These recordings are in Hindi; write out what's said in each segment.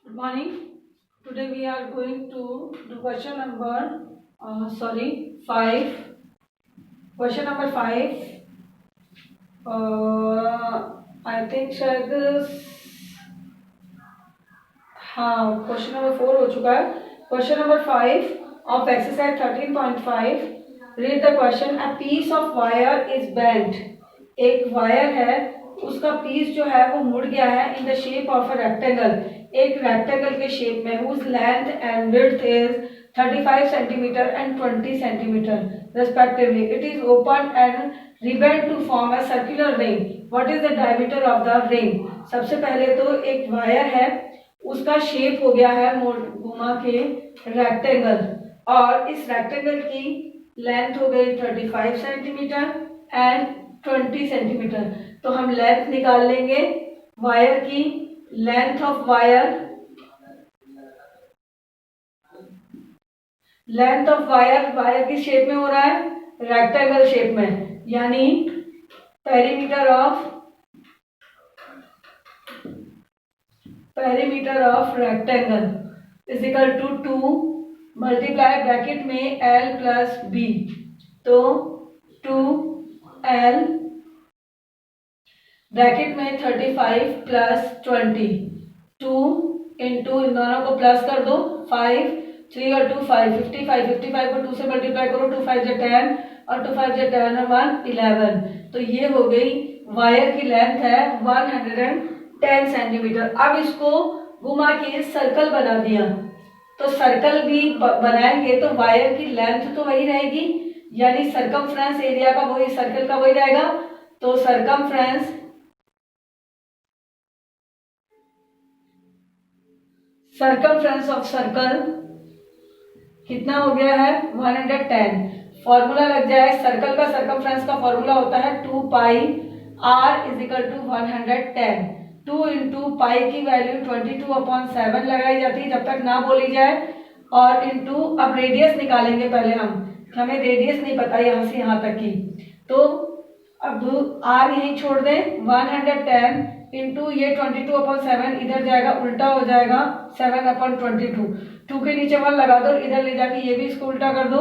Good morning. Today we are going to do question number 5. Question number 5. I think शायद हाँ क्वेश्चन नंबर 4 हो चुका है. Question number 5 of exercise 13.5. Read the question. A piece of wire is bent. एक वायर है, उसका पीस जो है वो मुड़ गया है in the shape of a rectangle, एक रेक्टेंगल के शेप में, whose length and width is 35 centimeter and 20 centimeter respectively. It is opened and rebent to form a circular ring. What is the diameter of the ring? सबसे पहले तो एक वायर है, उसका शेप हो गया है घुमा के रेक्टेंगल, और इस रेक्टेंगल की लेंथ हो गई 35 सेंटीमीटर एंड 20 सेंटीमीटर. तो हम लेंथ निकाल लेंगे वायर की. लेंथ ऑफ वायर वायर की शेप में हो रहा है रेक्टेंगल शेप में, यानी perimeter of rectangle is equal to 2 multiply bracket में L प्लस B, तो 2L ब्रैकेट में 35 प्लस 20, 2 इंटू इन दोनों को प्लस कर दो, 5 3 और 2 5, 55 को 2 से मल्टीप्लाई करो, 2 5 जा 10 और 2 5 जा 10 और 1 11. तो ये हो गई वायर की लेंथ है 110 सेंटीमीटर. अब इसको घुमा के सर्कल बना दिया, तो सर्कल भी बनाएंगे तो वायर की लेंथ तो वही रहेगी, यानी सरकमफ्रेंस एरिया का वही, सर्कल का वही रहेगा. तो सरकमफ्रेंस ऑफ सर्कल कितना हो गया है 110. फॉर्मूला लग जाए, सर्कल का सरकमफ्रेंस का फॉर्मूला होता है 2 pi r is equal to 110. 2 into pi की वैल्यू 22/7 लगाई जाती है जब तक ना बोली जाए, और इंटू अब रेडियस निकालेंगे पहले हमें रेडियस नहीं पता यहाँ से यहाँ तक की, तो अब r यहीं छोड़ दें. 110 इंटू ये 22/7 इधर जाएगा, उल्टा हो जाएगा 7/22. 2 के नीचे 1 लगा दो, इधर ले जाके ये भी इसको उल्टा कर दो,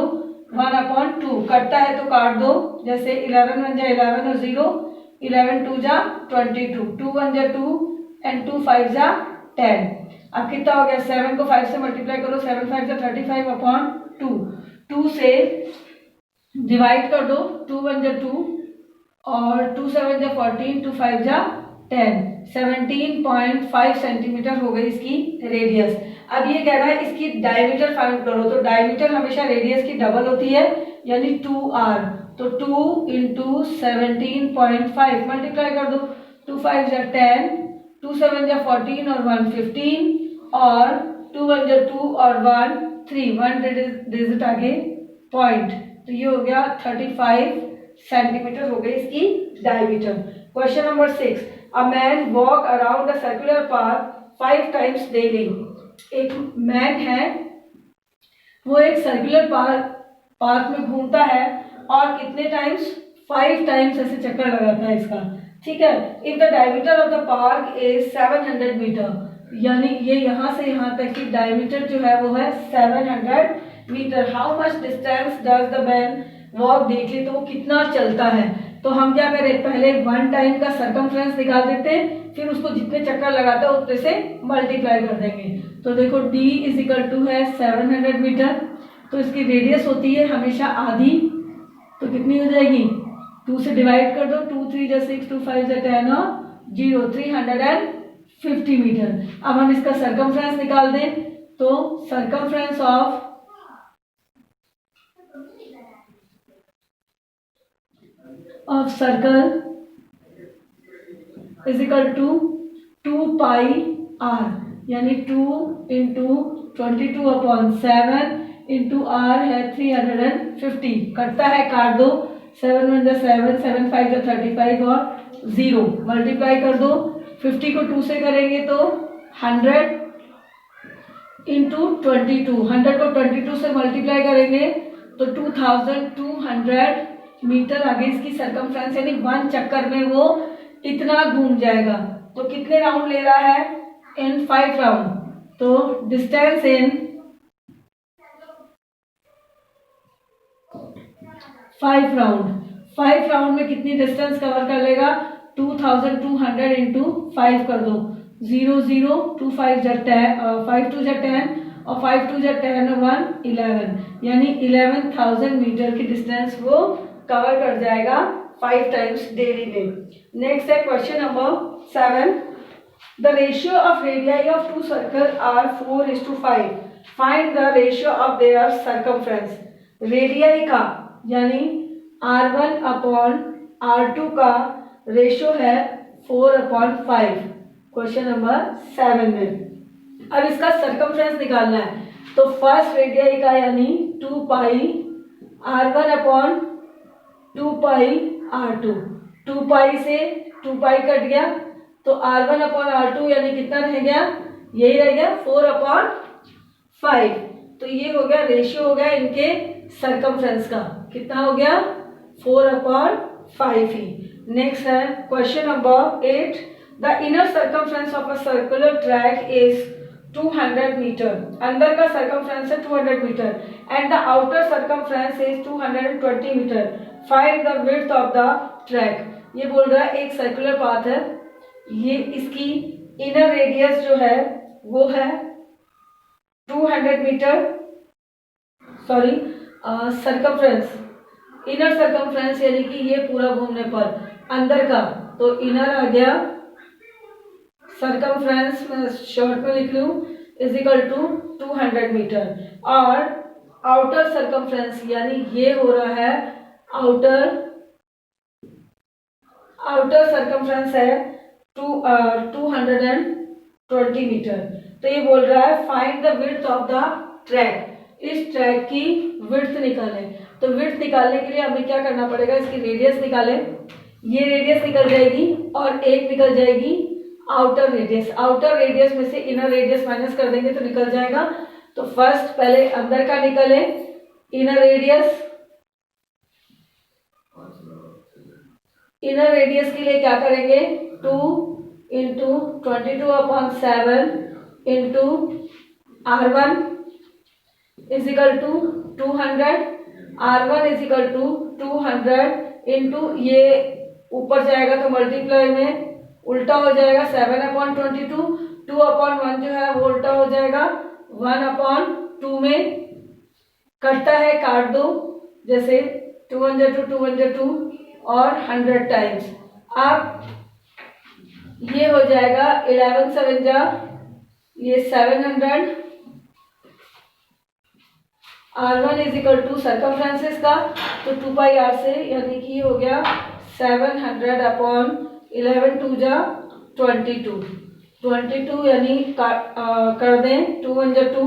1/2. कटता है तो काट दो, जैसे 11 1 जा 11 और 0, 11 2 जा 22, 2 1 जा 2 एंड 2 5 जा 10. अब कितना हो गया, 7 को 5 से मल्टीप्लाई करो, 7 5 जा 35/2. 2 से डिवाइड कर दो, 2 1 जा 2 और 2 7 जा 14, 2 5 जा 10. 17.5 सेंटीमीटर हो गई इसकी रेडियस. अब ये कह रहा है इसकी डायमीटर फाइंड करो, तो डायमीटर हमेशा रेडियस की डबल होती है, यानी 2r. तो 2 इंटू 17.5 मल्टीप्लाई कर दो, 2 5 जा 10, 2 7 जा 14 और 1 15, और 2 1 जा 2 और 1 3, 1 डिजिट आगे पॉइंट, तो ये हो गया 35 सेंटीमीटर हो गई इसकी diameter. Question number 6. A man walk around the circular park 5 times daily. एक मैन है, वो एक सर्कुलर पार्क में घूमता है और कितने टाइम्स, 5 टाइम्स ऐसे चक्कर लगाता है इसका. ठीक है. If the diameter of the park is 700 metre, यानी ये यहाँ से यहाँ तक की डायमीटर जो है वो है 700 metre. How much distance does the man walk daily, तो वो कितना चलता है. तो हम क्या करें, पहले 1 टाइम का सरकमफ्रेंस निकाल देते हैं, फिर उसको जितने चक्कर लगाता है उतने से मल्टीप्लाई कर देंगे. तो देखो d इज इक्वल टू है 700 मीटर, तो इसकी रेडियस होती है हमेशा आधी, तो कितनी हो जाएगी, 2 से डिवाइड कर दो, 2 3 जा 6, 2 5 जा 10 और 0, 350 मीटर. अब हम इसका सरकमफ्रेंस निकाल दें, तो circumference of circle is equal to 2 pi r, यानी 2 इंटू 22/7 इंटू r है 350. कटता है, काट दो, 7 1 जा 7, 7 5 जा 35 और 0 मल्टीप्लाई कर दो. 50 को 2 से करेंगे तो 100 इंटू 22, 100 को 22 से मल्टीप्लाई करेंगे तो 2200 मीटर आगे इसकी सरकमफ्रेंस, यानी 1 चक्कर में वो इतना घूम जाएगा. तो कितने राउंड ले रहा है, इन 5 राउंड. तो डिस्टेंस इन 5 राउंड में कितनी डिस्टेंस कवर कर लेगा? 2200 इंटू 5 कर दो, 0 0 2 5 जा 10, 5 2 जा 10 और 5 2 जा 10 और 1 11, यानी 11,000 मीटर की डिस्टेंस वो कवर कर जाएगा 5 टाइम्स डेली में। नेक्स्ट है question number 7। The ratio of radii of two circle are 4:5। Find the ratio of their circumference. Radii का यानी R1 अपॉन R2 का रेशियो है 4/5 क्वेश्चन नंबर 7 में। अब इसका सर्कमफ्रेंस निकालना है, तो फर्स्ट रेडियाई का यानी 2 पाई R1 अपॉन 2 पाई R2, 2 पाई से 2 पाई कट गया तो R1 अपॉन R2 यानी कितना रह गया? यही रह गया 4/5। तो ये हो गया रेशियो हो गया इनके सर्कमफ्रेंस का, कितना हो गया? 4/5 ही। नेक्स्ट है question number 8। The inner circumference of a circular track is 200 metre. अंदर का सर्कमफ्रेंस है 200 metre and the outer circumference is 220 metre. Find the width of the track. ये बोल रहा है एक सर्कुलर पाथ है, ये इसकी इनर रेडियस जो है वो है 200 metre, sorry circumference, inner circumference यानी कि ये पूरा घूमने पर अंदर का, तो इनर आ गया, सर्कमफ्रेंस मैं शॉर्ट में लिख लूं इज इक्वल टू 200 मीटर, और आउटर सर्कमफ्रेंस यानी ये हो रहा है आउटर सर्कमफ्रेंस है 220 मीटर। तो ये बोल रहा है find the width of the track. इस ट्रैक की विड्थ निकालें। तो विड्थ निकालने के लिए हमें क्या करना पड़ेगा? इसकी रेडियस निकालें। ये रेडियस निकल जाएगी और एक निकल जाएगी आउटर रेडियस। आउटर रेडियस में से इनर रेडियस माइनस कर देंगे तो निकल जाएगा। तो फर्स्ट पहले अंदर का निकले इनर रेडियस। इनर रेडियस के लिए क्या करेंगे? 2 into 22/7 into R1 is equal to 200, R1 is equal to 200 into ये ऊपर जाएगा तो मल्टीप्लाई में उल्टा हो जाएगा 7/22, 2/1 जो है वो उल्टा हो जाएगा 1/2 में कटता है, काट दो, जैसे 2 1 2 2 1 2 और 100 टाइम्स। अब ये हो जाएगा 11 7 जा ये 700, R1 is equal to circumference का तो 2 पाई R से, यानी कि हो गया 700/11 2 जा 22 यानी कर दें 2 1 जा 2,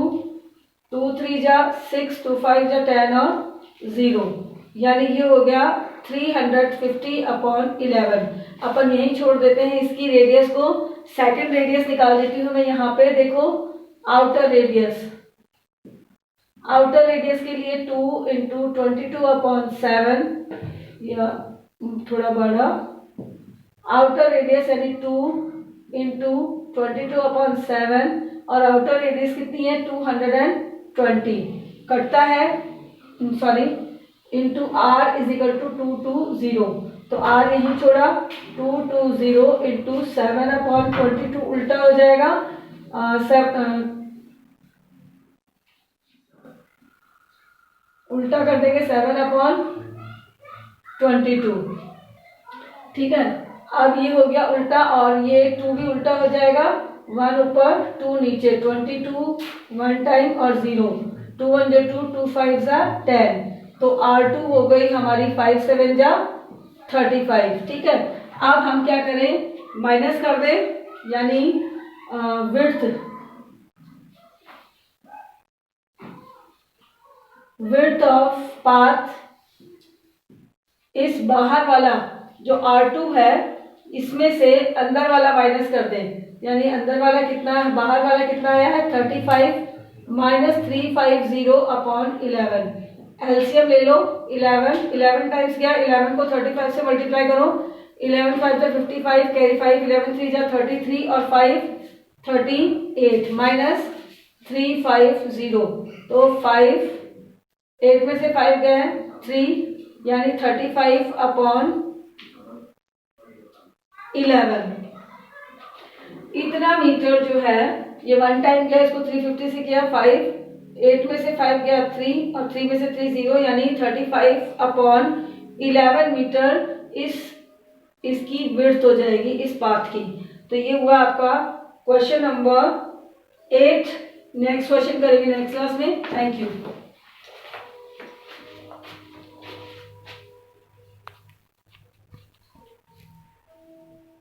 2 3 जा 6, 2 5 जा 10 और 0, यानी ये हो गया 350/11। अपन यही छोड़ देते हैं इसकी रेडियस को। सेकंड रेडियस निकाल देती हूँ मैं यहाँ पे। देखो आउटर रेडियस, आउटर रेडियस के लिए 2 इंटू 22/7 या थोड़ा बड़ा, आउटर रेडियस यानी 2 इंटू 22/7 और आउटर रेडियस कितनी है 220, कटता है sorry into R is equal to 220, तो R यही छोड़ा 220 इंटू 7/22 उल्टा हो जाएगा उल्टा कर देंगे 7/22, ठीक है। अब ये हो गया उल्टा और ये 2 भी उल्टा हो जाएगा, 1 ऊपर 2 नीचे, 22 1 टाइम और 0, 2 1 जा 2, 2 5 जा 10, तो R2 हो गई हमारी 5 7 जा 35, ठीक है। अब हम क्या करें? माइनस कर दें, यानी विड्थ ऑफ पाथ, इस बाहर वाला जो R2 है इसमें से अंदर वाला माइनस कर दें, यानी अंदर वाला कितना है, बाहर वाला कितना आया है 35 माइनस 350/11। एलसीएम ले लो 11 टाइम्स गया, 11 को 35 से मल्टीप्लाई करो, 11 5 जा 55, कैरी 5, 11 3 जा 33 और 5 38 माइनस 350। तो 5, 8 में से 5 गए 3, यानी 35/11। इतना मीटर जो है ये 1 टाइम गया, इसको 350 से किया 5, 8 में से 5 गया 3 और 3 में से 3 0, यानी 35/11 मीटर इसकी विड्थ हो जाएगी इस पाथ की। तो ये हुआ आपका क्वेश्चन नंबर 8। नेक्स्ट क्वेश्चन करेंगे नेक्स्ट क्लास में। Thank you.